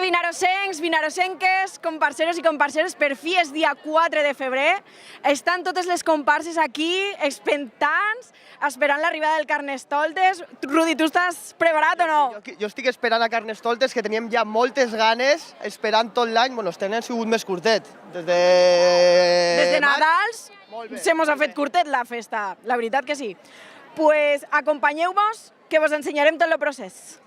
vinarosencs, vinarosenques, comparseros i comparseres, per fi és dia 4 de febrer. Estan totes les comparses aquí, expectants, esperant l'arribada del Carnestoltes. Rudi, tu estàs preparat o no? Jo estic esperant a Carnestoltes, que teníem ja moltes ganes, esperant tot l'any. Bueno, este any ha sigut més curtet. Des de Nadals se mos ha fet curtet la festa, la veritat que sí. Pues acompanyeu-vos, que vos ensenyarem tot el procés.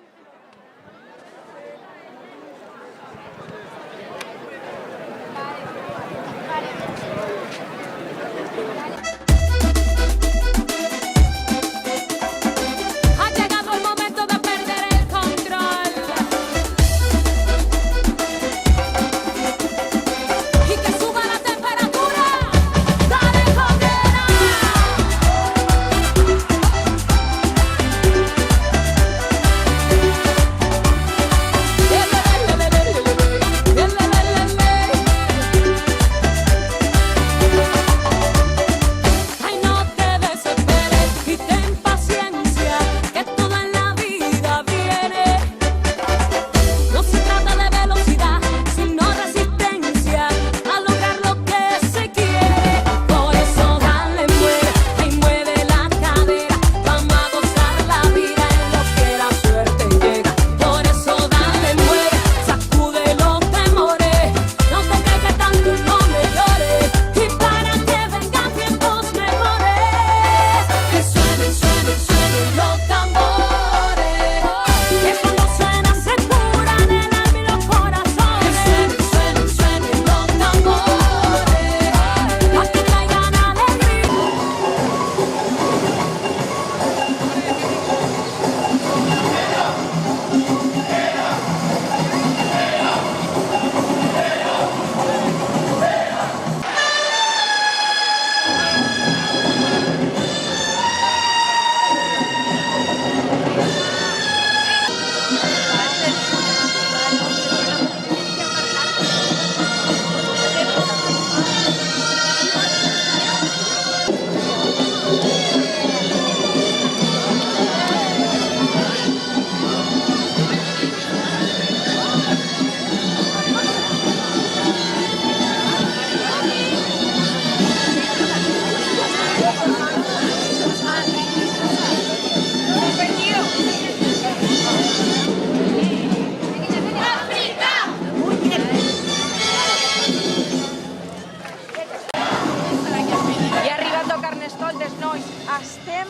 Estem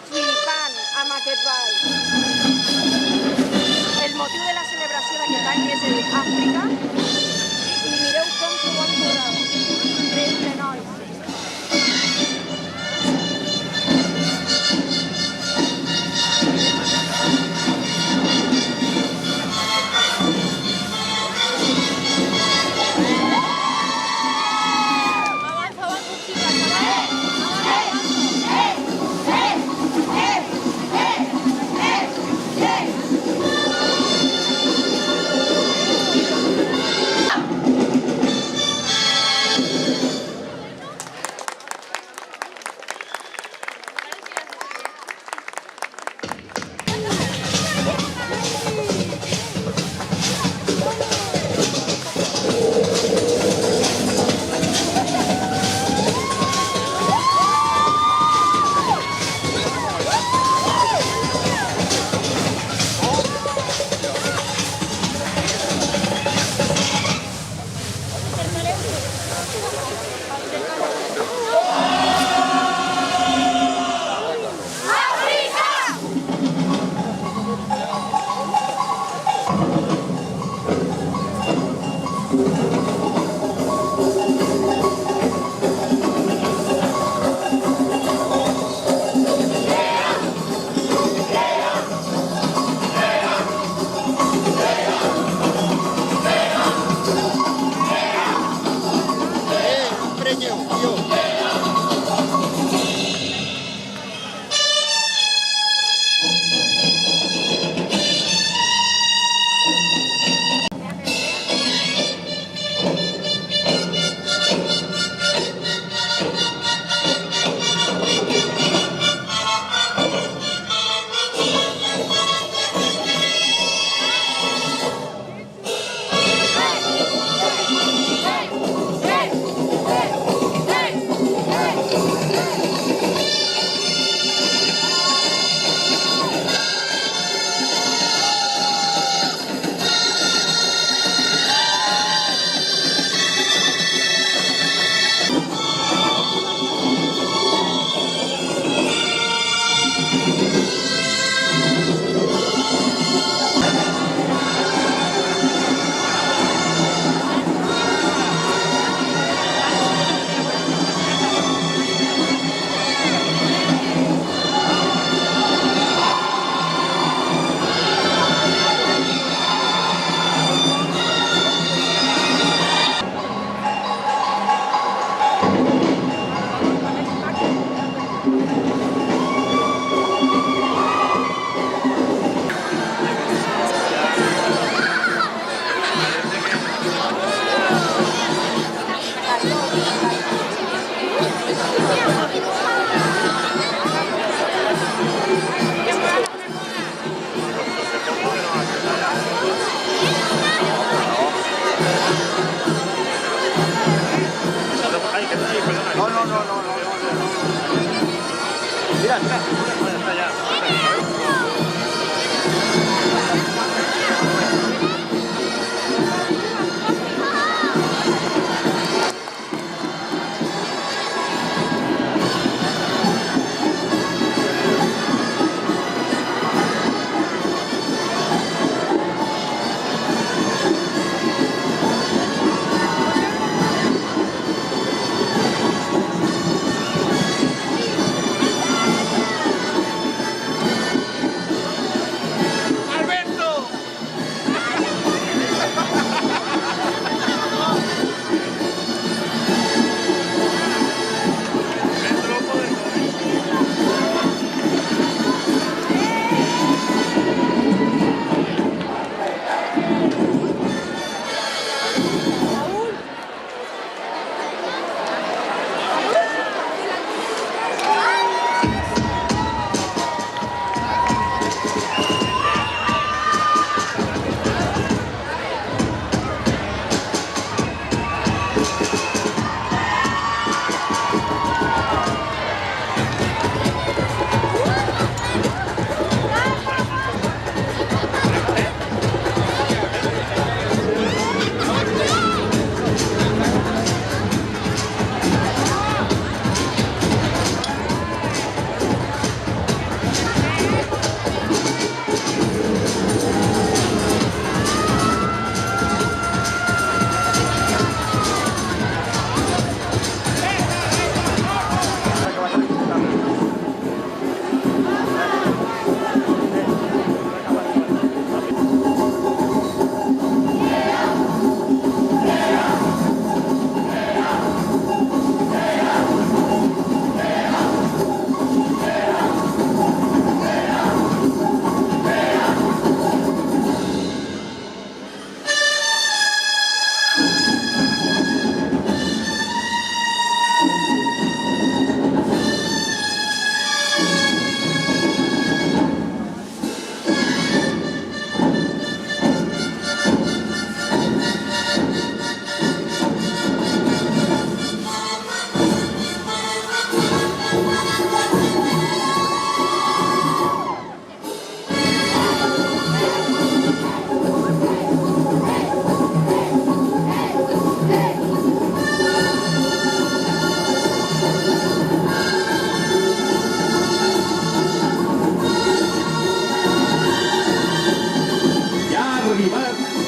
flipant amb aquest ball. El motiu de la celebració d'aquest any és el Àfrica i mireu com s'ho han currat. Increïble, nois. No, no, no, no, no. Mira, mira. Está ya.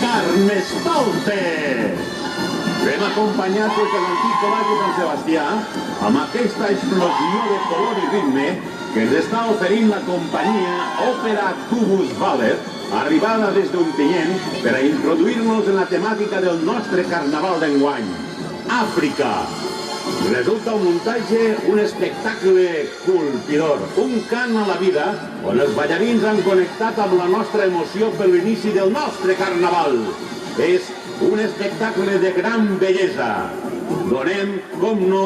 Carnestoltes! Ben acompanyats des de l'antic Col·legi Sant Sebastià, amb aquesta explosió de color i ritme que ens està oferint la companyia Òpera Tubus Ballet, arribada des d'Ontinyent per a introduir-nos en la temàtica del nostre carnaval d'enguany, Àfrica. Resulta un muntatge, un espectacle colpidor, un cant a la vida on els ballarins han connectat amb la nostra emoció per l'inici del nostre carnaval. És un espectacle de gran bellesa. Donem, com no,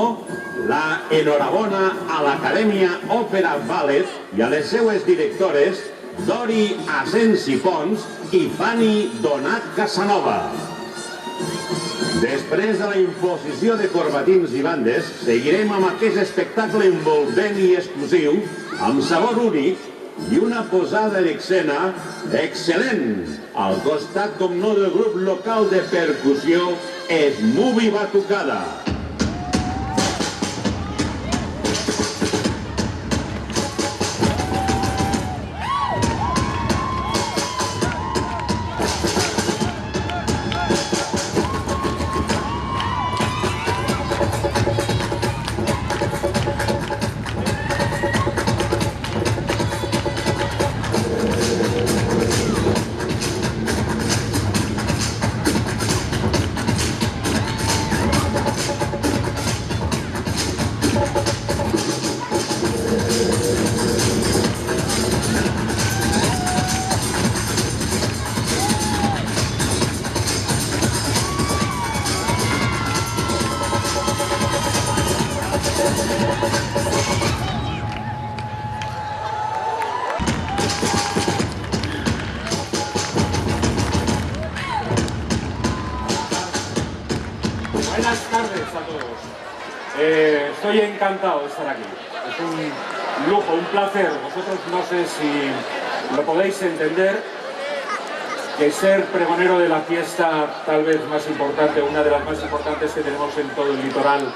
la enhorabona a l'Acadèmia Òpera Ballet i a les seues directores Dori Asensi Pons i Fanny Donat Casanova. Després de la imposició de corbatins i bandes, seguirem amb aquest espectacle envolvent i exclusiu, amb sabor únic i una posada d'escena excel·lent, al costat, com no, del grup local de percussió Smubi Batucada. Buenas tardes a todos. Estoy encantado de estar aquí. Es un lujo, un placer. Vosotros no sé si lo podéis entender, que ser pregonero de la fiesta tal vez más importante, una de las más importantes que tenemos en todo el litoral,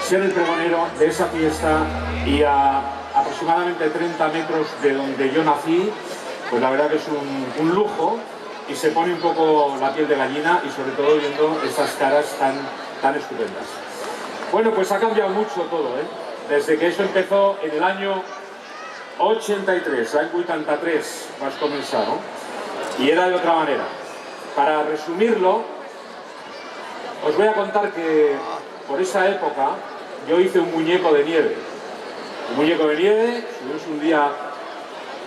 ser el pregonero de esa fiesta y a aproximadamente 30 metros de donde yo nací, pues la verdad que es un lujo y se pone un poco la piel de gallina y sobre todo viendo estas caras tan estupendas. Bueno, pues ha cambiado mucho todo, desde que eso empezó en el año 83, l'any 83 vas començar, ¿no? Y era de otra manera. Para resumirlo, os voy a contar que por esa época yo hice un muñeco de nieve. Un muñeco de nieve, subimos un día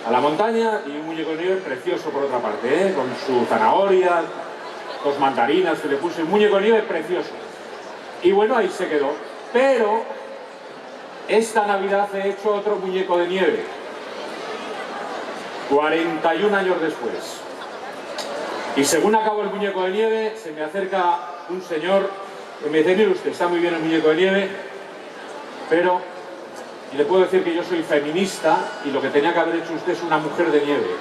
a la montaña y un muñeco de nieve precioso por otra parte, con su zanahoria, 2 mandarinas que le puse, un muñeco de nieve precioso. Y bueno, ahí se quedó. Pero esta Navidad he hecho otro muñeco de nieve, 41 años después. Y según acabo el muñeco de nieve, se me acerca un señor y me dice: mire usted, está muy bien el muñeco de nieve, pero y le puedo decir que yo soy feminista y lo que tenía que haber hecho usted es una mujer de nieve.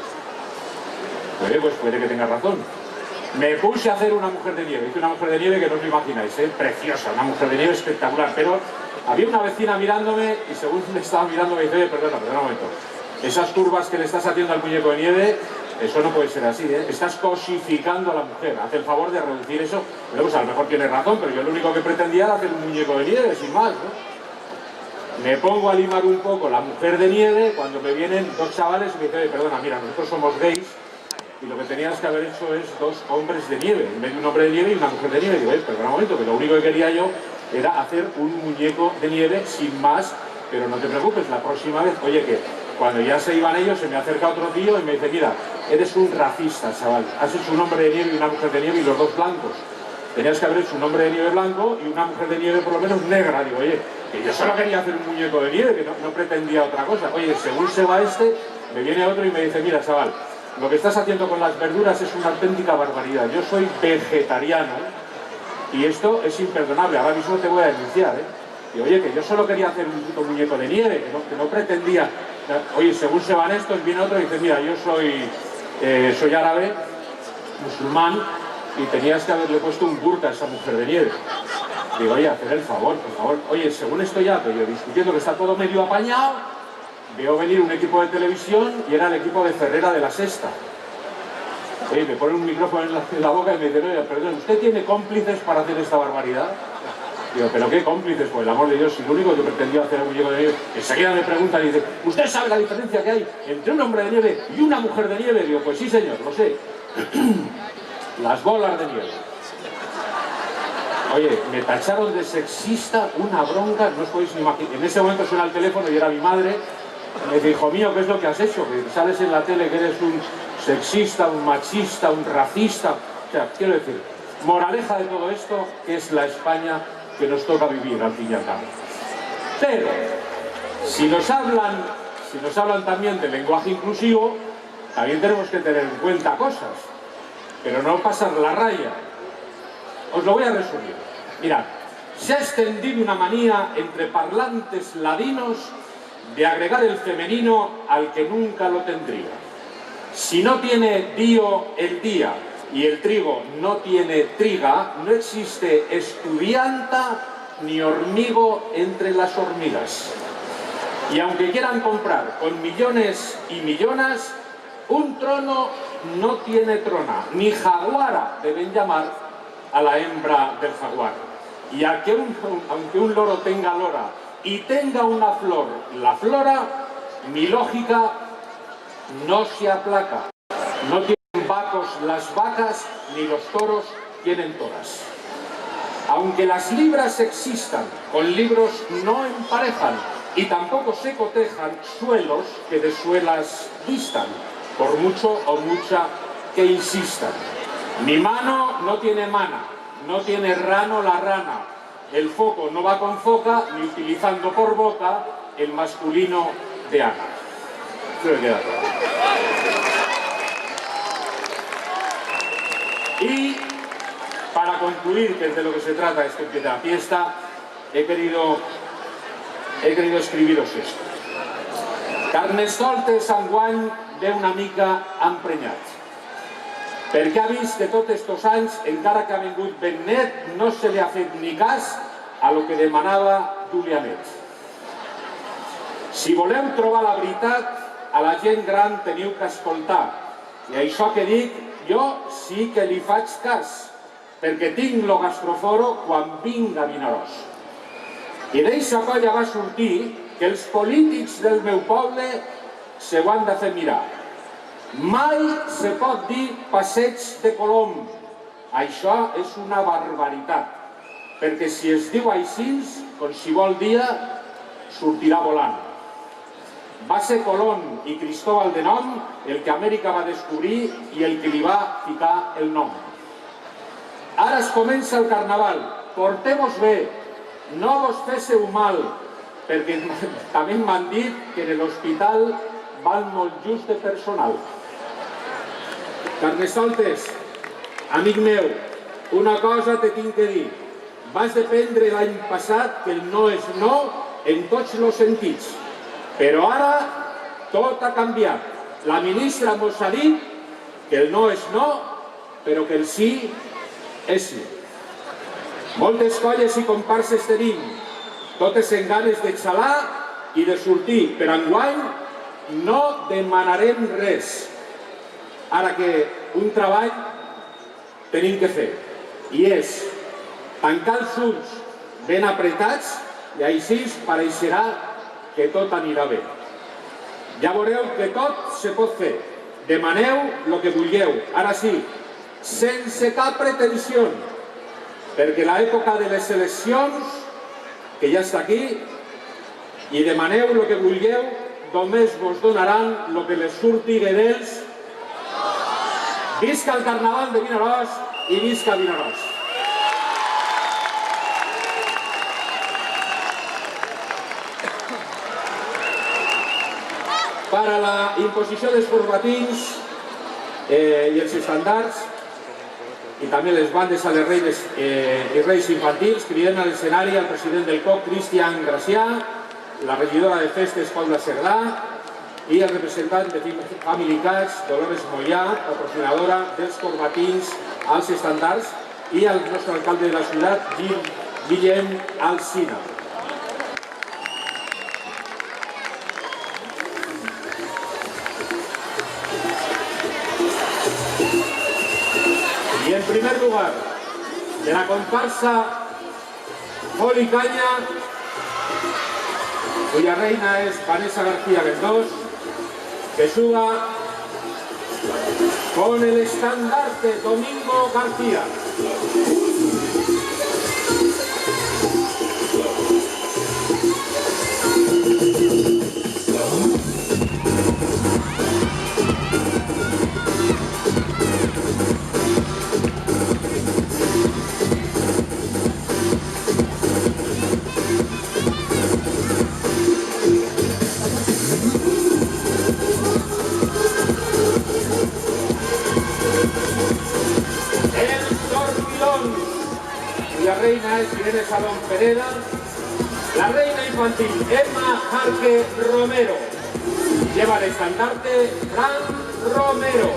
Pues puede que tenga razón. Me puse a hacer una mujer de nieve. Hice una mujer de nieve que no os lo imagináis, preciosa, una mujer de nieve espectacular. Pero había una vecina mirándome y según me estaba mirando me dice: perdona un momento. Esas curvas que le estás haciendo al muñeco de nieve, eso no puede ser así, Estás cosificando a la mujer. Haz el favor de reducir eso. Bueno, pues a lo mejor tiene razón, pero yo lo único que pretendía era hacer un muñeco de nieve, sin más, ¿no? Me pongo a limar un poco la mujer de nieve cuando me vienen 2 chavales y me dicen: perdona, mira, nosotros somos gays y lo que tenías que haber hecho es 2 hombres de nieve, en vez de un hombre de nieve y una mujer de nieve. Y digo: perdona un momento, que lo único que quería yo era hacer un muñeco de nieve sin más, pero no te preocupes, la próxima vez. Oye, que cuando ya se iban ellos, se me acerca otro tío y me dice: mira, eres un racista, chaval, has hecho un hombre de nieve y una mujer de nieve y los 2 blancos. Tenías que haber hecho un hombre de nieve blanco y una mujer de nieve por lo menos negra. Digo: oye, que yo solo quería hacer un muñeco de nieve, que no pretendía otra cosa. Oye, según se va este, me viene otro y me dice: mira, chaval, lo que estás haciendo con las verduras es una auténtica barbaridad. Yo soy vegetariano y esto es imperdonable. Ahora mismo te voy a denunciar, Y oye, que yo solo quería hacer un puto muñeco de nieve, que no pretendía. Oye, según se van estos, viene otro y dice: mira, yo soy árabe, musulmán, y tenías que haberle puesto un burka a esa mujer de nieve. Digo: oye, hacer el favor, por favor. Oye, según esto ya, yo discutiendo que está todo medio apañado, veo venir un equipo de televisión y era el equipo de Ferrera de La Sexta. Oye, me pone un micrófono en la boca y me dice: oye, perdón, ¿usted tiene cómplices para hacer esta barbaridad? Digo: ¿pero qué cómplices? Pues el amor de Dios, si lo único que pretendía hacer un muñeco de nieve. Enseguida me preguntan y dice: ¿usted sabe la diferencia que hay entre un hombre de nieve y una mujer de nieve? Digo: pues sí, señor, lo sé. Las bolas de nieve. Oye, me tacharon de sexista, una bronca, no os podéis ni imaginar. En ese momento suena el teléfono y era mi madre. Me dice: hijo mío, ¿qué es lo que has hecho? Que sales en la tele que eres un sexista, un machista, un racista. O sea, quiero decir, moraleja de todo esto, que es la España que nos toca vivir al fin y al cabo. Pero, si nos hablan también del lenguaje inclusivo, también tenemos que tener en cuenta cosas, pero no pasar la raya. Os lo voy a resumir. Mirad, se ha extendido una manía entre parlantes ladinos de agregar el femenino al que nunca lo tendría. Si no tiene dio el día y el trigo no tiene triga, no existe estudianta ni hormigo entre las hormigas. Y aunque quieran comprar con millones y millonas, un trono no tiene trona, ni jaguara deben llamar a la hembra del jaguar. Y aunque un loro tenga lora y tenga una flor, la flora, mi lógica no se aplaca. No tienen vacos las vacas, ni los toros tienen toras. Aunque las libras existan, con libros no emparejan, y tampoco se cotejan suelos que de suelas distan, por mucho o mucha que insistan. Mi mano no tiene mana, no tiene rano la rana, el foco no va con foca, ni utilizando por boca el masculino de Ana. Creo que queda claro. Y para concluir, que es de lo que se trata, de la fiesta, he querido escribiros esto. Carnestoltes enguany ve una mica emprenyat, perquè ha vist que tots aquests anys, encara que ha vingut ben net, no se li ha fet ni cas a lo que demanava Julianet. Si voleu trobar la veritat, a la gent gran teniu que escoltar. I això que dic, jo sí que li faig cas, perquè tinc lo gastroforo quan vinc a Vinaròs. I d'eixa colla va sortir que els polítics del meu poble se ho han de fer mirar. Mai se pot dir passeig de Colom. Això és una barbaritat, perquè si es diu així, qualsevol dia sortirà volant. Va ser Colón i Cristóbal de nom el que Amèrica va descobrir i el que li va ficar el nom. Ara es comença el carnaval, porteu-vos bé, no vos féssiu mal, perquè també m'han dit que en l'hospital van molt just de personal. Carnestoltes, amic meu, una cosa te tinc que dir. Vas aprendre l'any passat que el no és no en tots els sentits. Però ara tot ha canviat. La ministra mos ha dit que el no és no, però que el sí és sí. Moltes colles i comparses tenim, totes en ganes d'exhalar i de sortir, però enguany no demanarem res. Ara que un treball tenim que fer, i és tancar els ulls ben apretats i així pareixerà que tot anirà bé. Ja veureu que tot se pot fer. Demaneu el que vulgueu. Ara sí, sense cap pretensió, perquè l'època de les eleccions, que ja està aquí, i demaneu el que vulgueu, només vos donaran el que les surti d'ells. Visca el Carnaval de Vinaròs i visca Vinaròs! Para la imposició dels corbatins i els estandards i també les bandes a les reines i reis infantils, cridem a l'escenari al president del COC, Cristian Gracià, la regidora de Festes, Paula Cerdà, i el representant de Family Cats, Dolores Mollà, patrocinadora dels corbatins als estandards, i el nostre alcalde de la ciutat, Guillem Alsina. Y en primer lugar, de la comparsa Foli Caña, cuya reina es Vanessa García Verdós, que suba con el estandarte Domingo García. La reina es Irene Salón Pereda, la reina infantil Emma Jarque Romero, lleva el estandarte Fran Romero.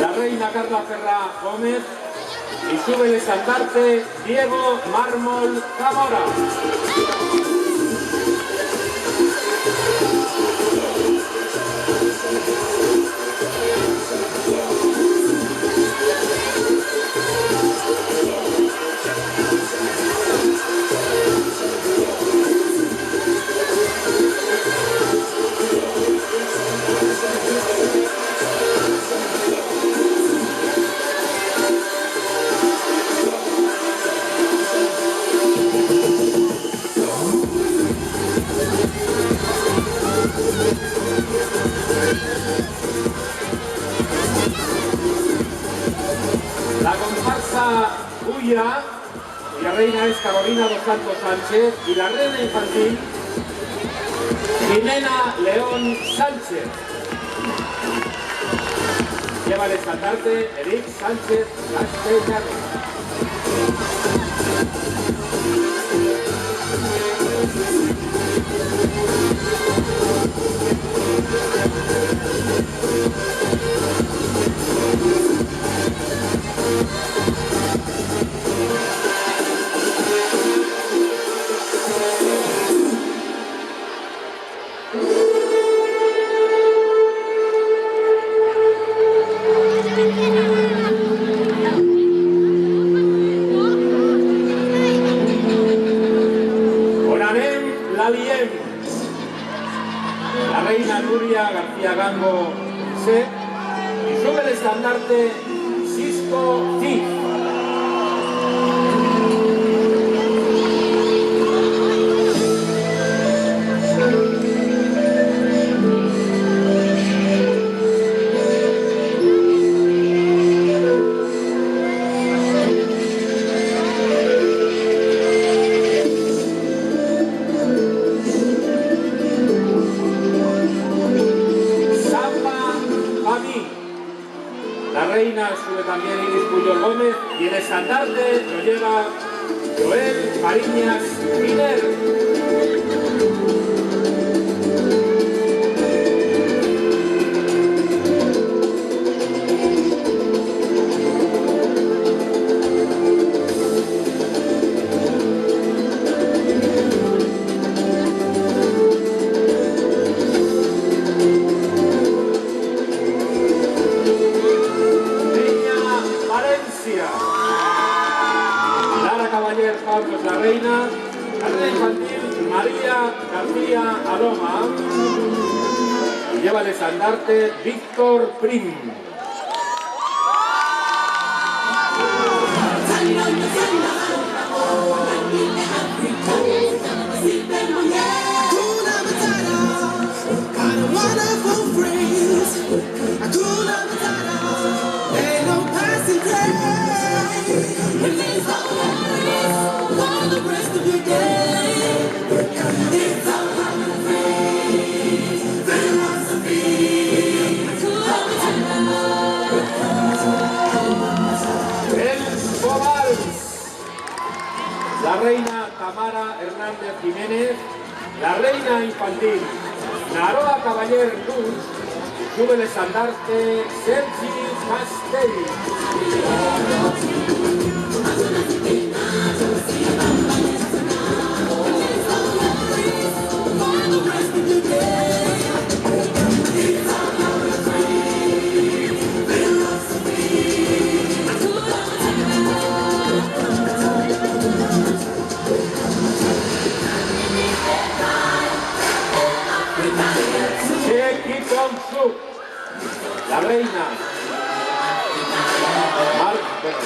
La reina Carla Ferrá Gómez y sube el estandarte Diego Mármol Zamora. la reina es Carolina dos Santos Sánchez y la reina infantil Jimena León Sánchez. Lleva el estandarte Eric Sánchez Castellanos. La reina Nuria García Gango C. Y sube el estandarte Cisco Cid. La reina sube también Iris Puyol Gómez y el estandarte lo lleva Joel Fariñas Miner. Lara Caballero Pablo es la reina infantil María García Aloma y lleva el estandarte Víctor Prim. La reina Tamara Hernández Jiménez, la reina infantil Naroa Caballero Luz, sube el estandarte Sergi Castelli. La reina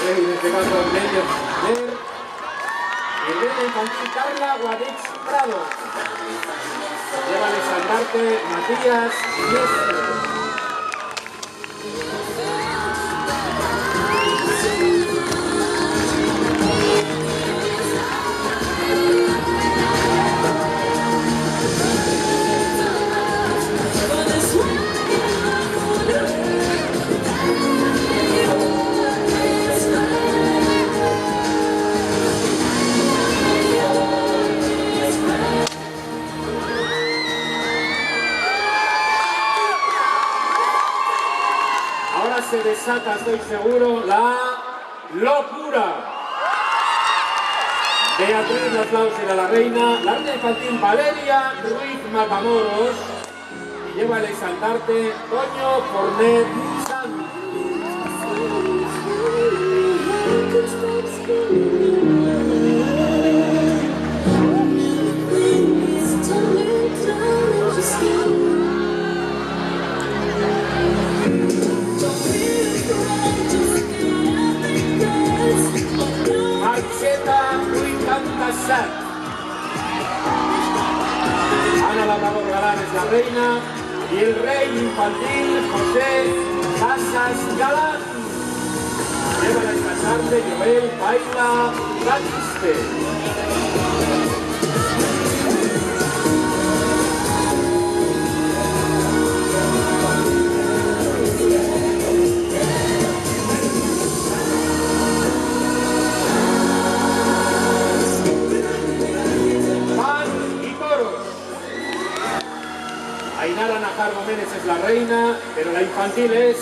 en este caso y reina infantil Carla Guadix Prado. Lleva el estandarte Matías Mestre. Se desata, estoy seguro, la locura. Beatriz Laslausi a la reina infantil Valeria Ruiz Matamoros y lleva el estandarte Toño Fornet Sanz. Ana Labrador Galán es la reina y el rey infantil José Casas Galán. Lleva la Sarte, Joel, Baila, Batiste. Ainara Najar Gómez es la reina, pero la infantil es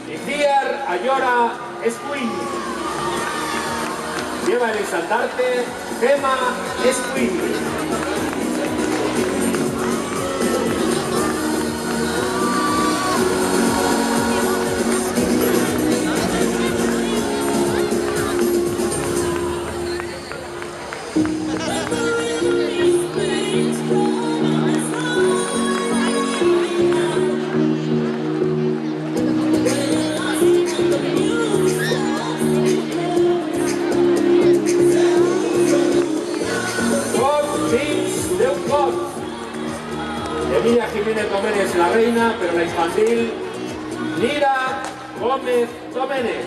Iciar Ayora Escuin. Lleva el estandarte Gema Escuin. Emilia Jiménez Domènech es la reina, pero la infantil Nira Gómez Domènech.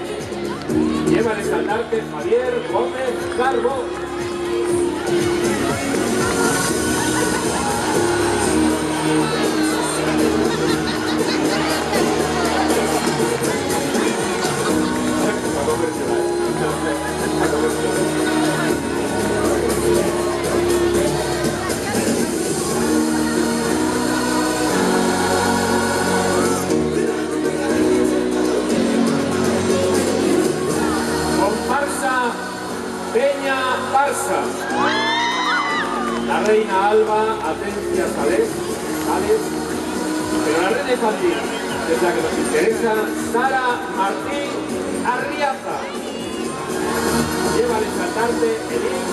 Lleva el estandarte Javier Gómez Carbo. Peña Barça. La reina Alba Atencia Sales, pero la reina infantil es la que nos interesa, Sara Martín Arriaza. Lleva el estandarte Elín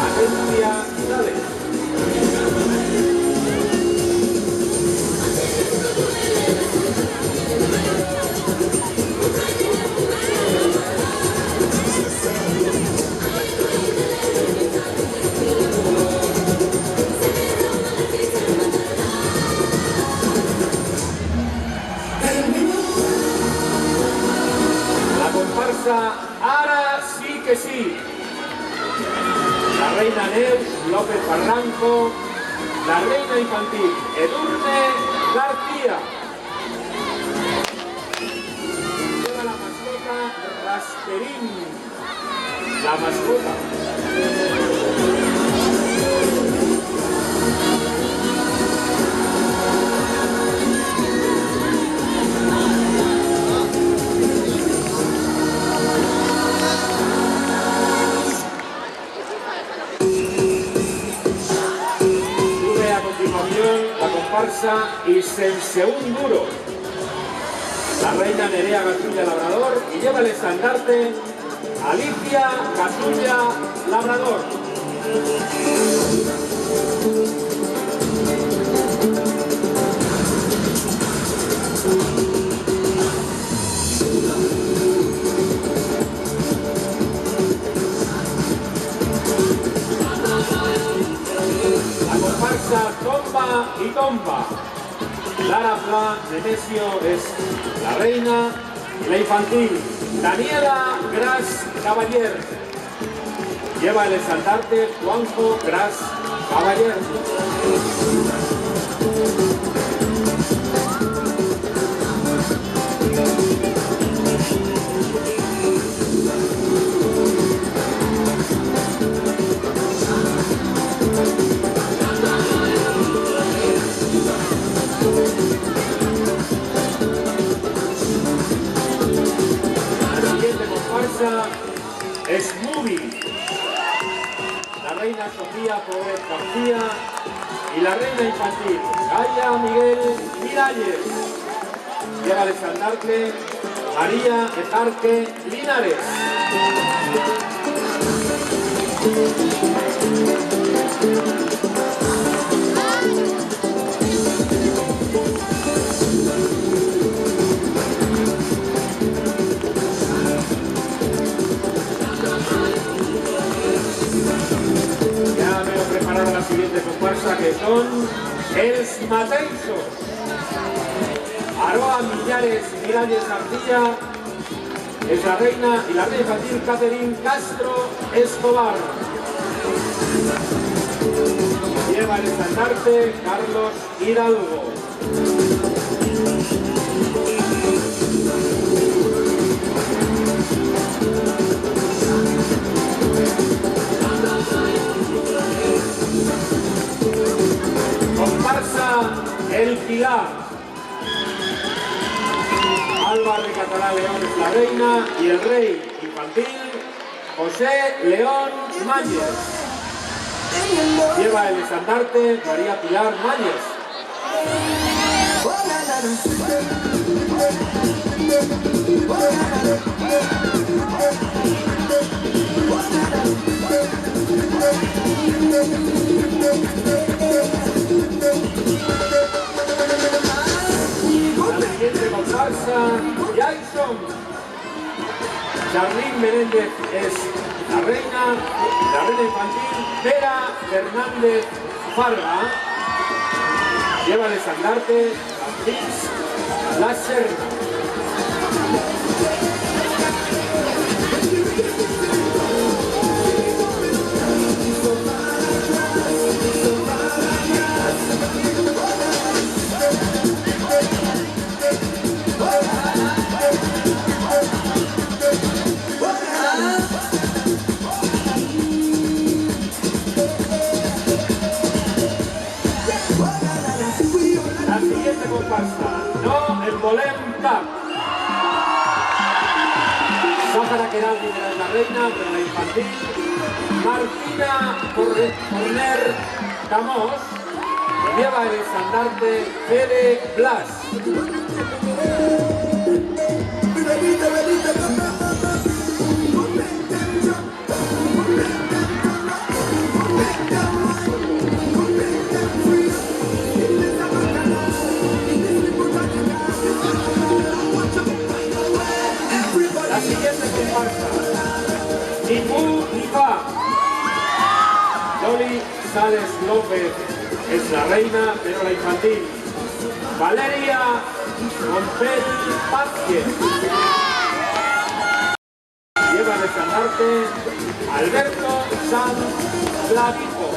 Atencia Sales. Ahora sí que sí. La reina Neus López Barranco, la reina infantil Edurne García. Lleva la mascota Rasperín, la mascota. La comparsa y Senseún Duro. La reina Nerea Gasulla Labrador y lleva el estandarte Alicia Gasulla Labrador. Tomba y Tomba. Lara Pla Nemesio es la reina y la infantil Daniela Gras Cavaller. Lleva el estandarte Juanjo Gras Cavaller. Es Movie. La reina Sofía Poet García y la reina infantil Gaia Miguel Miralles. Lleva el estandarte María Ejarque Linares. La siguiente comparsa, que son Els Mateixos. Aroa Millares Miralles Arcilla es la reina, y la reina infantil Catherine Castro Escobar. Lleva el estandarte Carlos Hidalgo. Comparsa El Pilar. Álvaro de Catalá León es la reina y el rey infantil José León Máñez. Lleva el estandarte María Pilar Máñez. La siguiente comparsa, Jason. Charlín Menéndez es la reina infantil Vera Fernández Farga. Lleva el estandarte Francis La Serna. La siguiente comparsa, no el Bolem Cup. Sáhara Queraldi es la reina, pero la infantil Martina Corner Camós lleva el estandarte Fede Blas. La siguiente comparsa, Nipú Nipa. Dolly Sales López es la reina, pero la infantil Valeria Montpel Vázquez. Lleva el estandarte Alberto San Clavijo.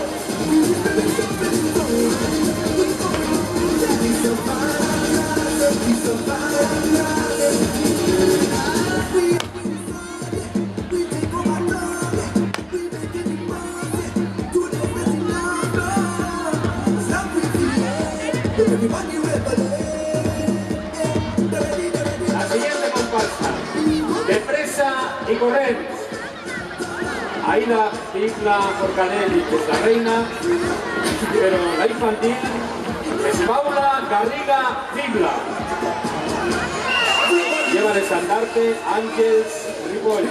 La siguiente comparsa, Depresa y Corrents. Aida Isla Forcanelli es la reina, pero la infantil es Paula Garriga Fibla. Lleva el estandarte Ángels Ripoll.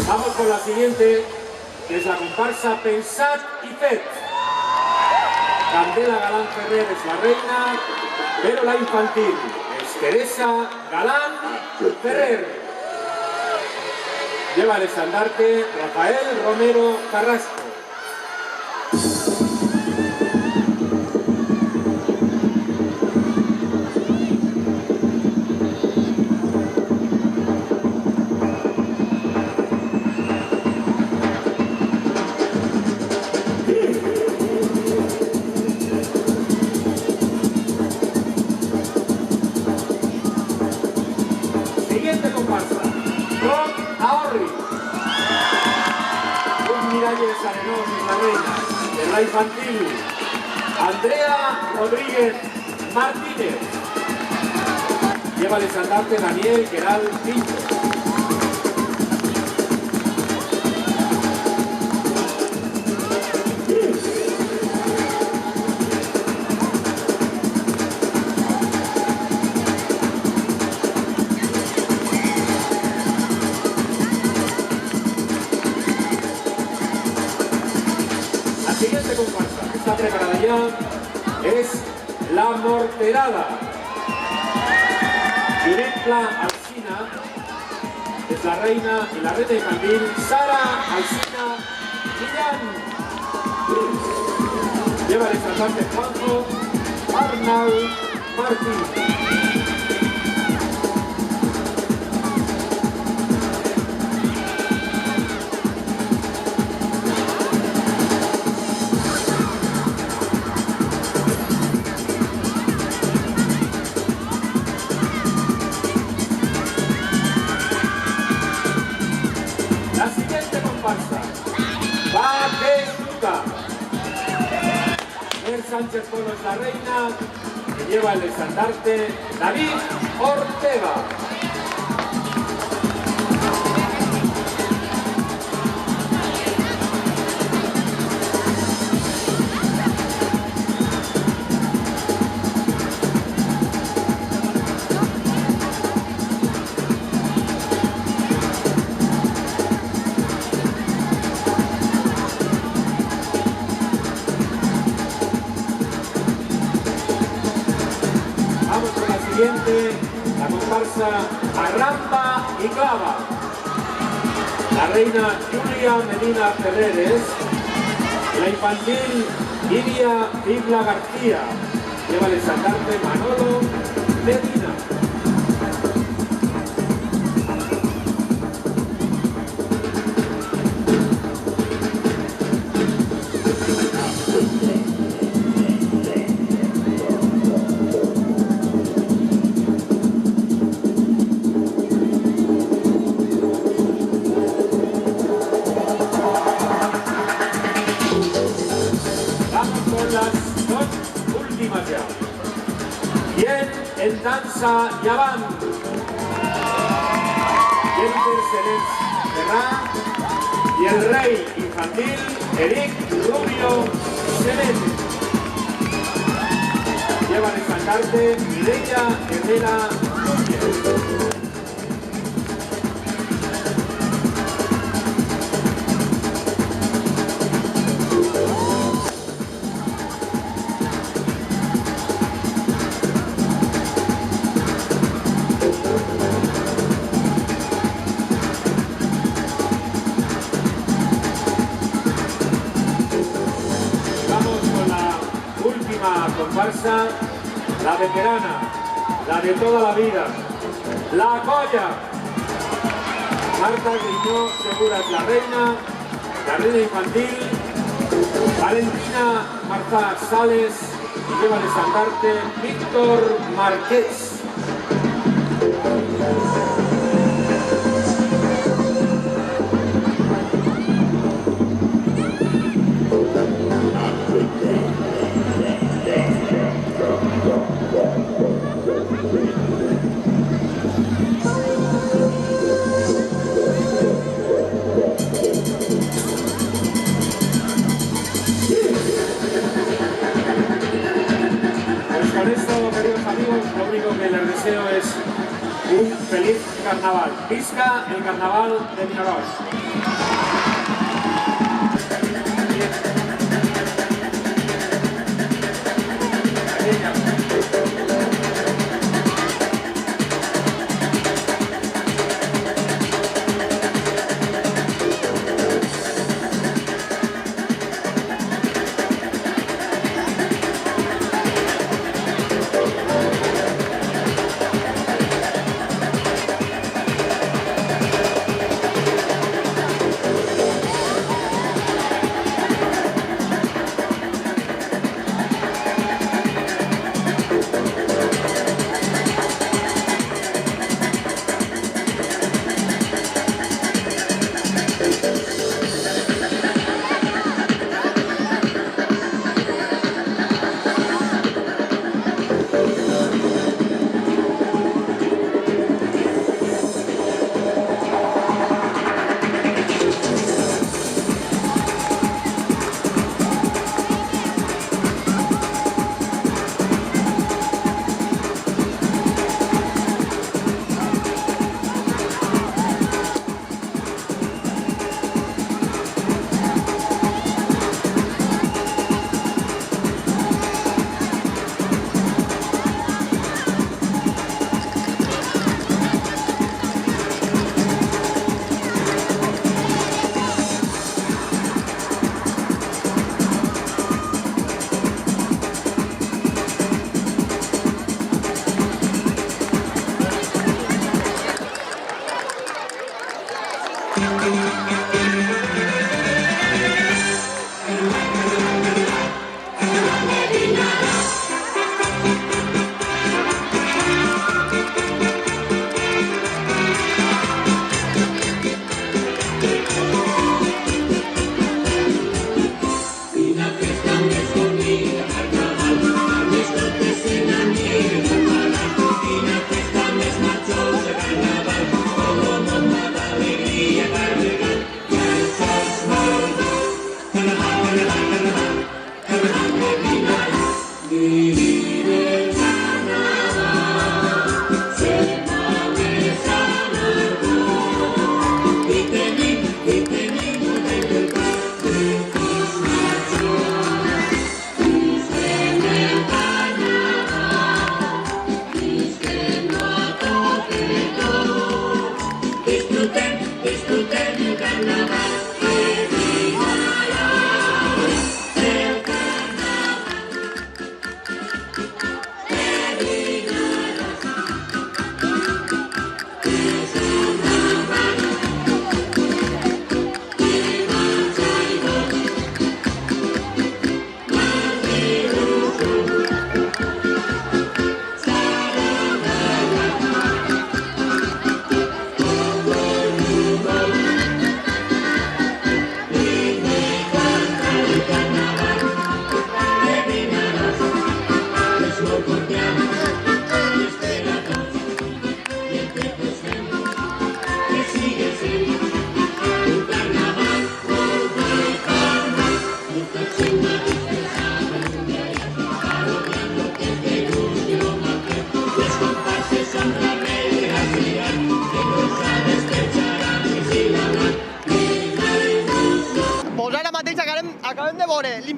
Vamos con la siguiente, que es la comparsa Pensat y Fet. Candela Galán Ferrer es la reina, pero la infantil es Teresa Galán Ferrer. Lleva el estandarte Rafael Romero Carrasco. Siguiente comparsa, Rock Ahorri. Un Miralles Arenós es la reina, de la infantil Andrea Rodríguez Martínez. Lleva el estandarte Daniel Queral Pinto. reina es la Morterada. Yurempla Alsina es la reina, y la reina infantil Sara Alsina Millán. Lleva el estandarte Juanjo Arnau Martín. La siguiente comparsa va de Luca. Mer Sánchez Polo es la reina, que lleva el estandarte David Ortega. Vamos con la siguiente, la comparsa Arramba y Clava. La reina Julia Medina Ferreres, la infantil Iria Ibla García, lleva el estandarte Manolo Medina. Las dos últimas ya. Bien en danza Yaván. Jennifer Serens Ferrán y el rey infantil Eric Rubio Semete. Llevan el estandarte Mireia Herrera Núñez. Comparsa, la veterana, la de toda la vida, la Colla. Marta Griñó Segura es la reina infantil, Valentina Marta Sales, y lleva el estandarte Víctor Márquez. Con esto, queridos amigos, lo único que les deseo es un feliz carnaval. Visca el carnaval de Vinaròs.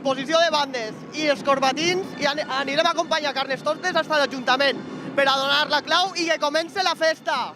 imposició de bandes i els corbatins i anirem a acompanyar Carnestoltes fins a l'Ajuntament per a donar la clau i que comence la festa.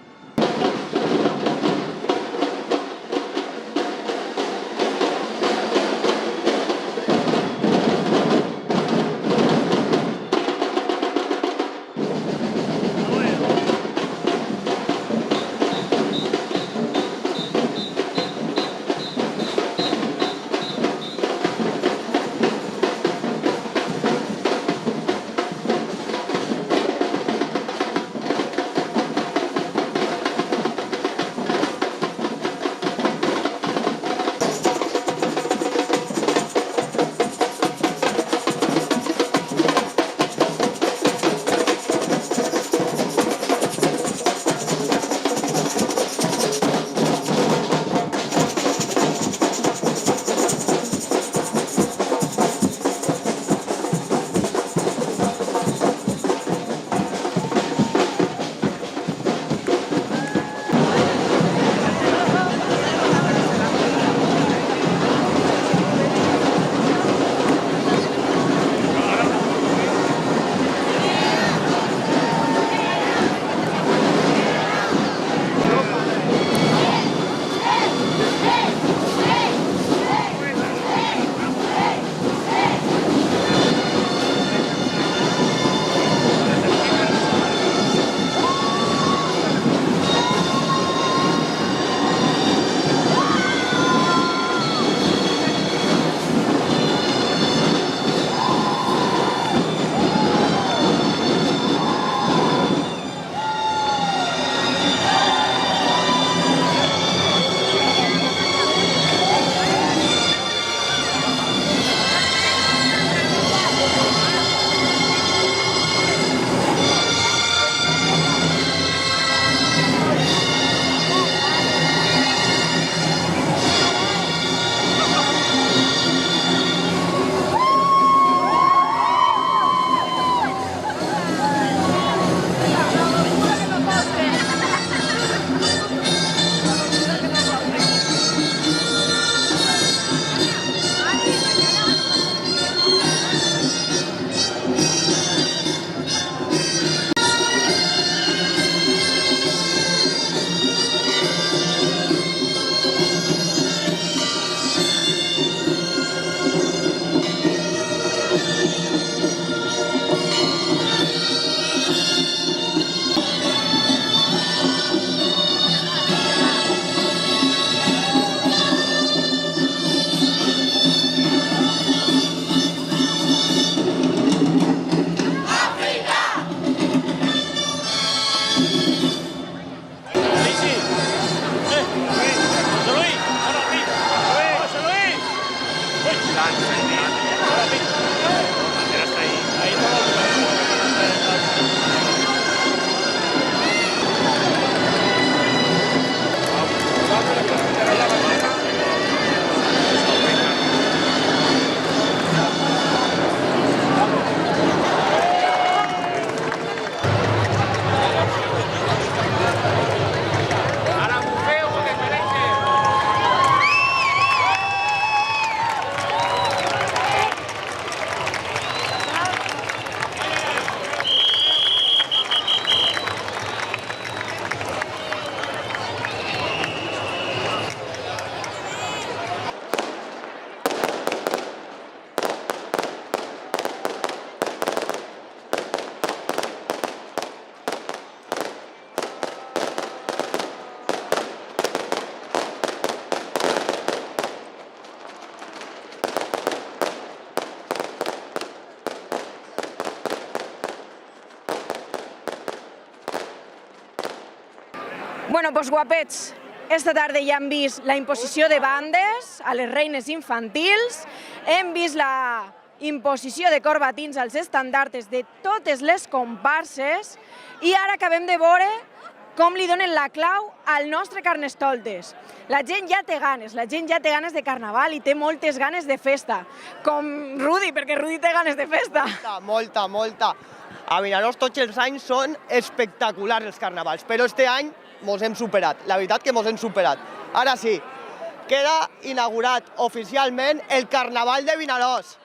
Bueno, doncs guapets, esta tarda ja hem vist la imposició de bandes a les reines infantils, hem vist la imposició de corbatins als estandartes de totes les comparses i ara acabem de veure com li donen la clau al nostre Carnestoltes. La gent ja té ganes, la gent ja té ganes de carnaval i té moltes ganes de festa, com Rudi, perquè Rudi té ganes de festa. Molta, molta. A Vinaròs tots els anys són espectaculars els carnavals, però este any mos hem superat, la veritat que mos hem superat. Ara sí, queda inaugurat oficialment el Carnaval de Vinaròs.